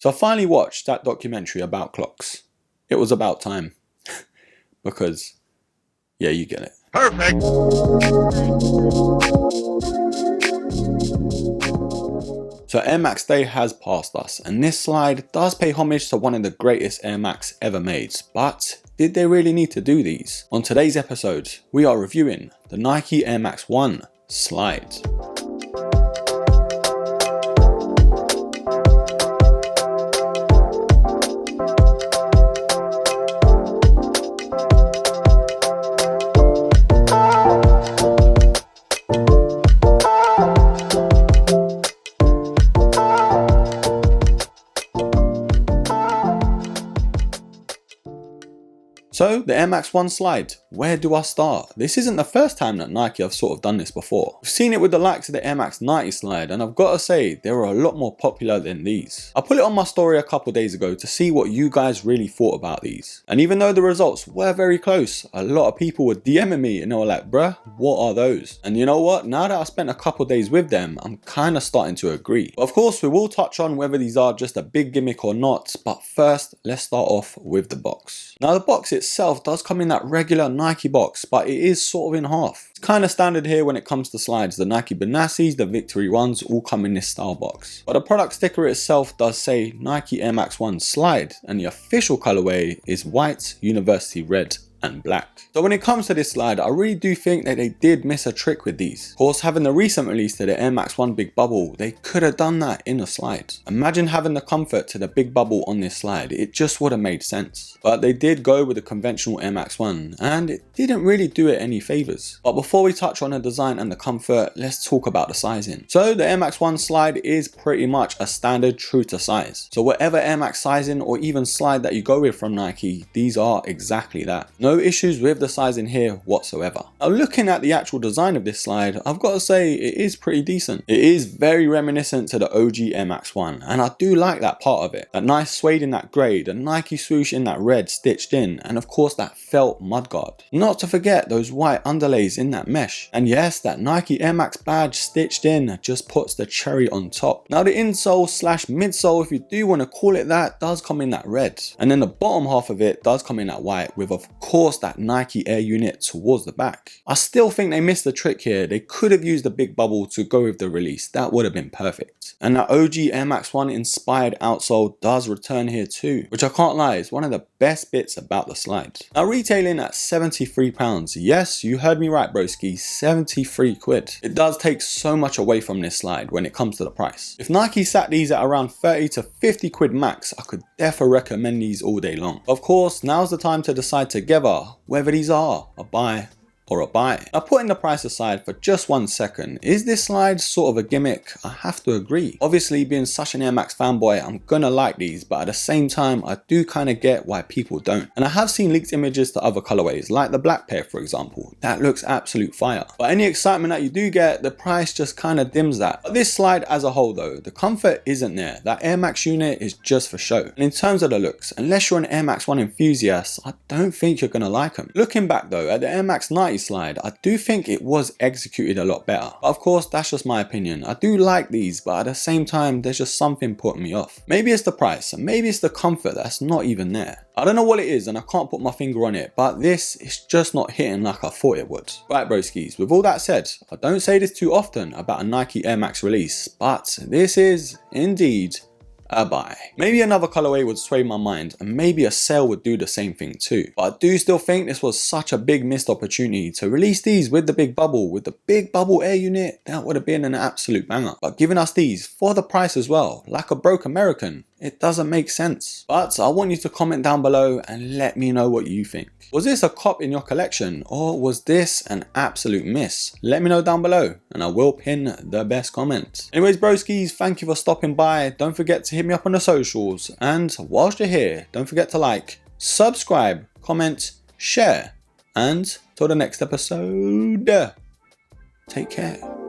So I finally watched that documentary about clocks. It was about time. Because, yeah, you get it. Perfect. So Air Max Day has passed us, and this slide does pay homage to one of the greatest Air Max ever made, but did they really need to do these? On today's episode, we are reviewing the Nike Air Max 1 slide. So the Air Max 1 slide, where do I start? This isn't the first time that Nike have sort of done this before. We've seen it with the likes of the Air Max 90 slide, and I've got to say, they were a lot more popular than these. I put it on my story a couple days ago to see what you guys really thought about these. And even though the results were very close, a lot of people were DMing me and they were like, bruh, what are those? And you know what? Now that I spent a couple days with them, I'm kind of starting to agree. But of course, we will touch on whether these are just a big gimmick or not, but first, let's start off with the box. Now the box itself does come in that regular Nike box, but it is sort of in half. It's kind of standard here when it comes to slides. The Nike Benassis, the Victory ones all come in this style box. But the product sticker itself does say Nike Air Max 1 slide, and the official colorway is white, university red, and black. So when it comes to this slide, I really do think that they did miss a trick with these. Of course, having the recent release to the Air Max 1 Big Bubble, they could have done that in a slide. Imagine having the comfort to the Big Bubble on this slide, it just would have made sense. But they did go with the conventional Air Max 1, and it didn't really do it any favors. But before we touch on the design and the comfort, let's talk about the sizing. So the Air Max 1 slide is pretty much a standard true to size. So whatever Air Max sizing or even slide that you go with from Nike, these are exactly that. No issues with the sizing here whatsoever. Now looking at the actual design of this slide, I've got to say it is pretty decent. It is very reminiscent to the OG Air Max 1, and I do like that part of it. That nice suede in that grey, the Nike swoosh in that red stitched in, and of course that felt mudguard. Not to forget those white underlays in that mesh. And yes, that Nike Air Max badge stitched in just puts the cherry on top. Now the insole slash midsole, if you do want to call it that, does come in that red. And then the bottom half of it does come in that white with of course that Nike Air unit towards the back. I still think they missed the trick here. They could have used the Big Bubble to go with the release. That would have been perfect. And that OG Air Max 1 inspired outsole does return here too, which I can't lie is one of the best bits about the slide. Now retailing at £73. Yes, you heard me right broski, 73 quid. It does take so much away from this slide when it comes to the price. If Nike sat these at around 30 to 50 quid max, I could definitely recommend these all day long. Of course, now's the time to decide together whether these are a buy or a buy. Now putting the price aside for just 1 second, is this slide sort of a gimmick? I have to agree. Obviously being such an Air Max fanboy, I'm gonna like these, but at the same time I do kind of get why people don't. And I have seen leaked images to other colorways, like the black pair for example. That looks absolute fire. But any excitement that you do get, the price just kind of dims that. But this slide as a whole though, the comfort isn't there. That Air Max unit is just for show. And in terms of the looks, unless you're an Air Max 1 enthusiast, I don't think you're gonna like them. Looking back though, at the Air Max 90 slide, I do think it was executed a lot better. But of course, that's just my opinion. I do like these, but at the same time, there's just something putting me off. Maybe it's the price, and maybe it's the comfort that's not even there. I don't know what it is, and I can't put my finger on it, but this is just not hitting like I thought it would. Right broskies, with all that said, I don't say this too often about a Nike Air Max release, but this is indeed a buy. Maybe another colorway would sway my mind, and maybe a sale would do the same thing too. But I do still think this was such a big missed opportunity to release these with the Big Bubble, with the Big Bubble Air unit. That would have been an absolute banger. But giving us these for the price as well, like a broke American, it doesn't make sense. But I want you to comment down below and let me know what you think. Was this a cop in your collection, or was this an absolute miss? Let me know down below and I will pin the best comment. Anyways broskies, thank you for stopping by. Don't forget to hit me up on the socials, and whilst you're here, don't forget to like, subscribe, comment, share, and till the next episode, take care.